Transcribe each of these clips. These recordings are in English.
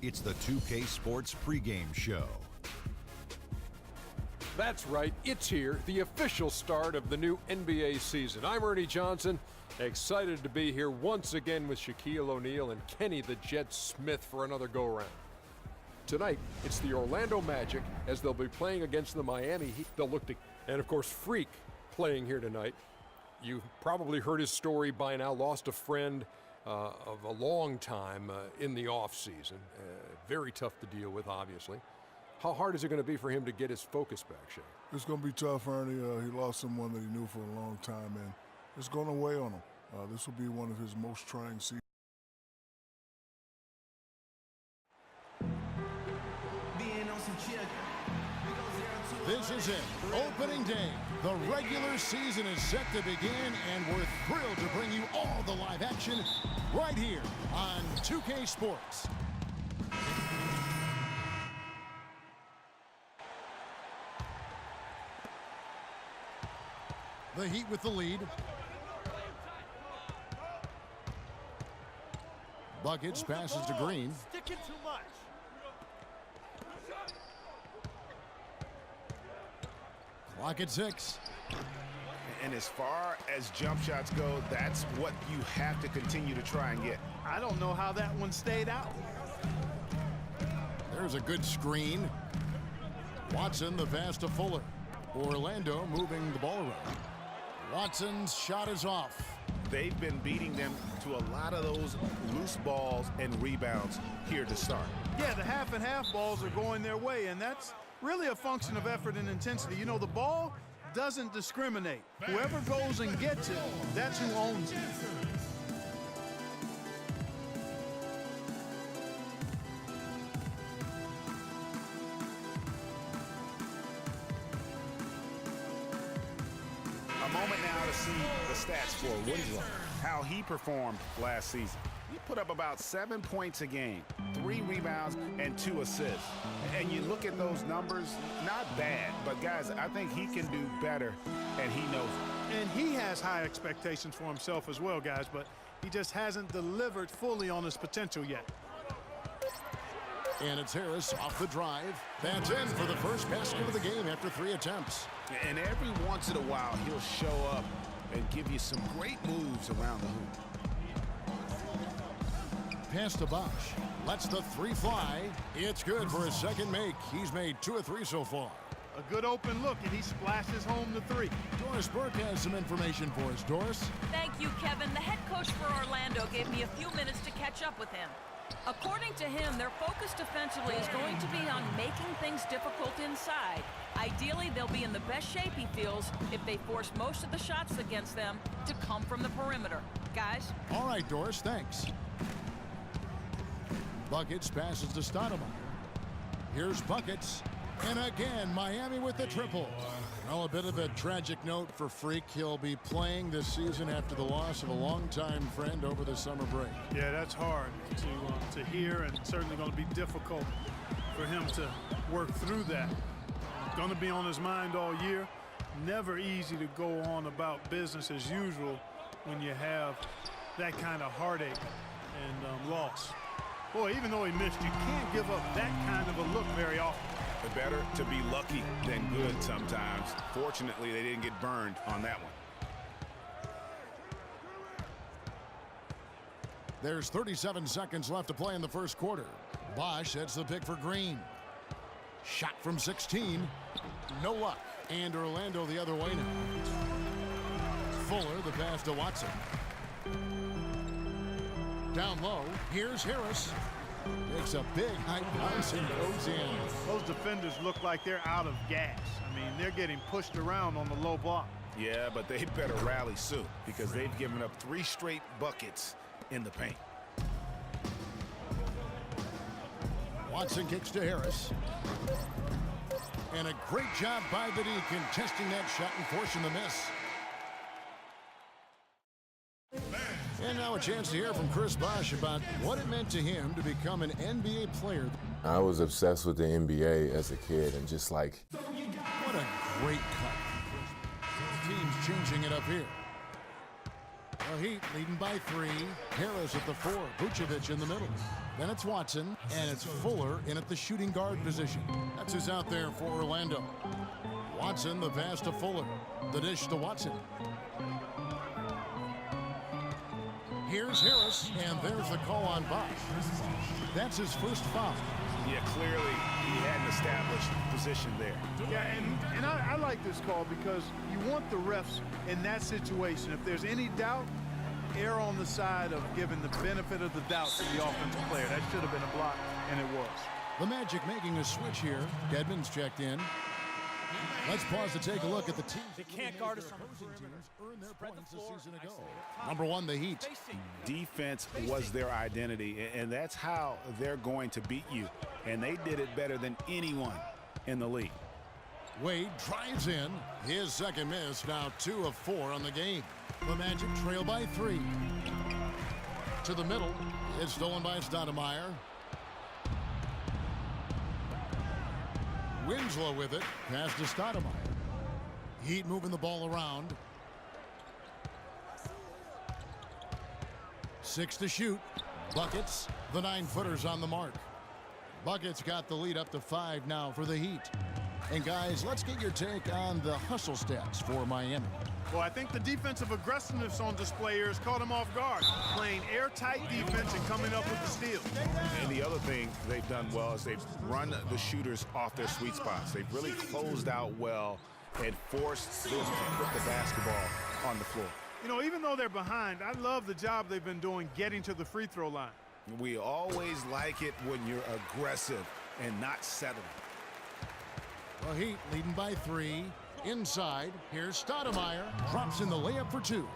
It's the 2K Sports pregame show. That's right, it's here, the official start of the new NBA season. I'm Ernie Johnson, excited to be here once again with Shaquille O'Neal and Kenny the Jet Smith for another go-around. Tonight, it's the Orlando Magic as they'll be playing against the Miami Heat. They'll look to, and of course, Freak playing here tonight. You've probably heard his story by now, lost a friend of a long time in the offseason. Very tough to deal with, obviously. How hard is it going to be for him to get his focus back, Shane? It's going to be tough, Ernie. He lost someone that he knew for a long time, and it's going to weigh on him. This will be one of his most trying seasons. This is it, opening day. The regular season is set to begin, and we're thrilled to bring you all the live action right here on 2K Sports. The Heat with the lead. Buckets passes to Green. Sticking too much. Clock at 6. And as far as jump shots go, that's what you have to continue to try and get. I don't know how that one stayed out. There's a good screen. Watson the pass to Fuller. Orlando moving the ball around. Watson's shot is off. They've been beating them to a lot of those loose balls and rebounds here to start. Yeah, the half and half balls are going their way, and that's really a function of effort and intensity. You know, the ball doesn't discriminate. Whoever goes and gets it, that's who owns it. A moment now to see the stats for Winslow, how he performed last season. He put up about 7 points a game, 3 rebounds, and 2 assists. And you look at those numbers, not bad, but guys, I think he can do better, and he knows it. And he has high expectations for himself as well, guys, but he just hasn't delivered fully on his potential yet. And it's Harris off the drive. That's in for the first basket of the game after 3 attempts. And every once in a while, he'll show up and give you some great moves around the hoop. Pass to Bosh. Lets the 3 fly. It's good for his second make. He's made 2 of 3 so far. A good open look, and he splashes home the 3. Doris Burke has some information for us. Doris? Thank you, Kevin. The head coach for Orlando gave me a few minutes to catch up with him. According to him, their focus defensively is going to be on making things difficult inside. Ideally, they'll be in the best shape, he feels, if they force most of the shots against them to come from the perimeter. Guys? All right, Doris, thanks. Buckets passes to Stoudemire. Here's Buckets. And again, Miami with the triple. Well, a bit of a tragic note for Freak. He'll be playing this season after the loss of a longtime friend over the summer break. Yeah, that's hard to hear, and certainly going to be difficult for him to work through that. Going to be on his mind all year. Never easy to go on about business as usual when you have that kind of heartache and loss. Boy, even though he missed, you can't give up that kind of a look very often. Better to be lucky than good sometimes. Fortunately, they didn't get burned on that one. There's 37 seconds left to play in the first quarter. Bosh sets the pick for Green. Shot from 16. No luck. And Orlando the other way now. Fuller the pass to Watson. Down low. Here's Harris. Makes a big high bounce and goes in. Those defenders look like they're out of gas. I mean, they're getting pushed around on the low block. Yeah, but they better rally soon because they've given up 3 straight buckets in the paint. Watson kicks to Harris. And a great job by the D contesting that shot and forcing the miss. And now a chance to hear from Chris Bosh about what it meant to him to become an NBA player. I was obsessed with the NBA as a kid and just like... What a great cut. Team's changing it up here. The Heat leading by 3. Harris at the 4. Vucevic in the middle. Then it's Watson, and it's Fuller in at the shooting guard position. That's who's out there for Orlando. Watson, the pass to Fuller. The dish to Watson. Here's Harris, and there's the call on Bosh. That's his first foul. Yeah, clearly he had an established position there. Yeah, and I like this call because you want the refs in that situation. If there's any doubt, err on the side of giving the benefit of the doubt to the offensive player. That should have been a block, and it was. The Magic making a switch here. Dedmon's checked in. Let's pause to take a look at the teams. They can't guard us on the opposing perimeter. teams earned their Spread the points floor. a season ago. Isolate. Number 1, the Heat. Defense was their identity, and that's how they're going to beat you. And they did it better than anyone in the league. Wade drives in. His second miss, now 2 of 4 on the game. The Magic trail by 3. To the middle. It's stolen by Stoudemire. Winslow with it. Pass to Stoudemire. Heat moving the ball around. 6 to shoot. Buckets. The 9-footers on the mark. Buckets got the lead up to 5 now for the Heat. And guys, let's get your take on the hustle stats for Miami. Well, I think the defensive aggressiveness on display here has caught him off guard. Playing airtight defense and coming up with the steal. And the other thing they've done well is they've run the shooters off their sweet spots. They've really closed out well and forced them to put the basketball on the floor. You know, even though they're behind, I love the job they've been doing getting to the free throw line. We always like it when you're aggressive and not settling. The Heat leading by 3. Inside, here's Stoudemire. Drops in the layup for 2.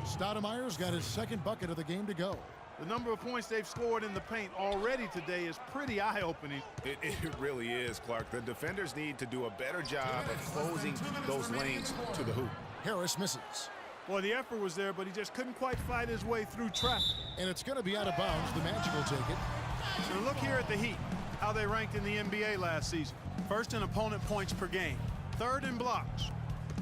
Stoudemire's got his second bucket of the game to go. The number of points they've scored in the paint already today is pretty eye-opening. It really is, Clark. The defenders need to do a better job of closing those lanes to the hoop. Harris misses. Well, the effort was there, but he just couldn't quite fight his way through traffic. And it's going to be out of bounds. The Magic will take it. So look here at the Heat, how they ranked in the NBA last season. First in opponent points per game. 3rd in blocks.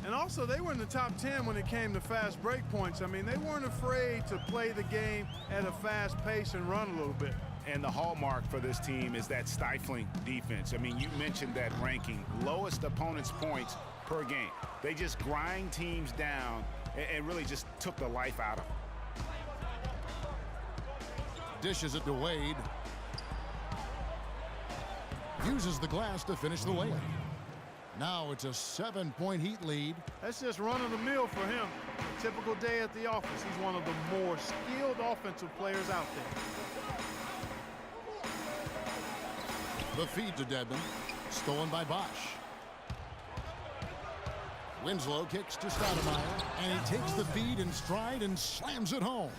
And also, they were in the top 10 when it came to fast break points. I mean, they weren't afraid to play the game at a fast pace and run a little bit. And the hallmark for this team is that stifling defense. I mean, you mentioned that ranking. Lowest opponent's points per game. They just grind teams down and really just took the life out of them. Dishes it to Wade. Uses the glass to finish the layup. Now it's a 7-point Heat lead. That's just run-of-the-mill for him. A typical day at the office. He's one of the more skilled offensive players out there. The feed to Dedmon. Stolen by Bosh. Winslow kicks to Stoudemire, and he takes the feed in stride and slams it home.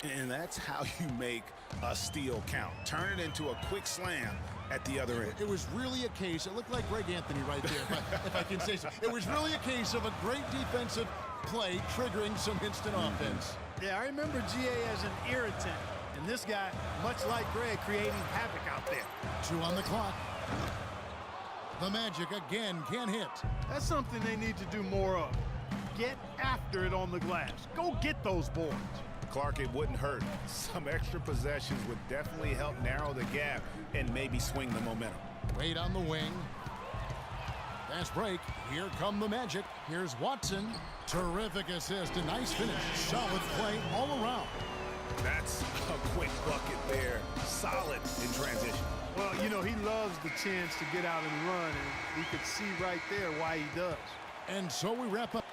And that's how you make a steal count. Turn it into a quick slam at the other end. It was really a case, it looked like Greg Anthony right there, if I can say so. It was really a case of a great defensive play triggering some instant offense. Yeah, I remember GA as an irritant. And this guy, much like Greg, creating havoc out there. 2 on the clock. The Magic again can't hit. That's something they need to do more of. Get after it on the glass. Go get those boards. Clark, it wouldn't hurt. Some extra possessions would definitely help narrow the gap and maybe swing the momentum. Wade on the wing. Fast break. Here come the Magic. Here's Watson. Terrific assist. A nice finish. Solid play all around. That's a quick bucket there. Solid in transition. Well, you know, he loves the chance to get out and run, and we could see right there why he does. And so we wrap up.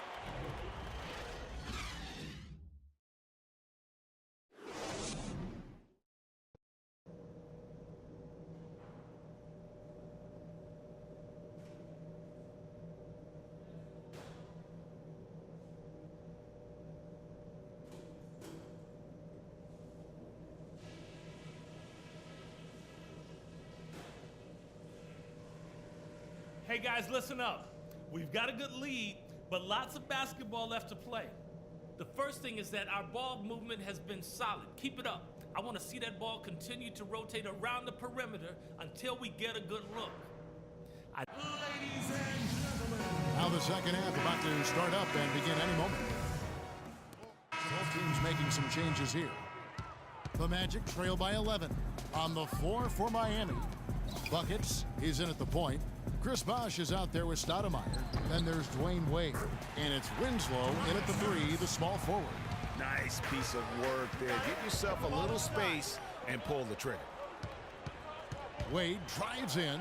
Hey guys, listen up. We've got a good lead, but lots of basketball left to play. The first thing is that our ball movement has been solid. Keep it up. I want to see that ball continue to rotate around the perimeter until we get a good look. Ladies and gentlemen. Now the second half about to start up and begin any moment. Both teams making some changes here. The Magic trail by 11. On the floor for Miami. Buckets, he's in at the point. Chris Bosh is out there with Stoudemire. Then there's Dwayne Wade. And it's Winslow in at the 3, the small forward. Nice piece of work there. Get yourself a little space and pull the trigger. Wade drives in.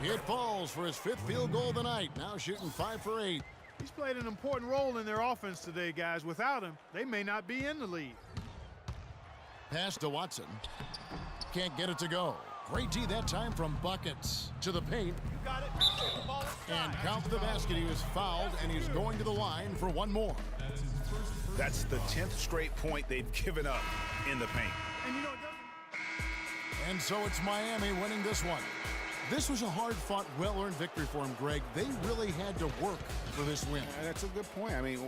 It falls for his 5th field goal of the night. Now shooting 5 for 8. He's played an important role in their offense today, guys. Without him, they may not be in the lead. Pass to Watson. Can't get it to go. Great D that time from Buckets to the paint. Got it. And count the basket. He was fouled, and he's going to the line for one more. That's the 10th straight point they've given up in the paint. And you know, it doesn't... And so it's Miami winning this one. This was a hard-fought, well-earned victory for him, Greg. They really had to work for this win. That's a good point. I mean,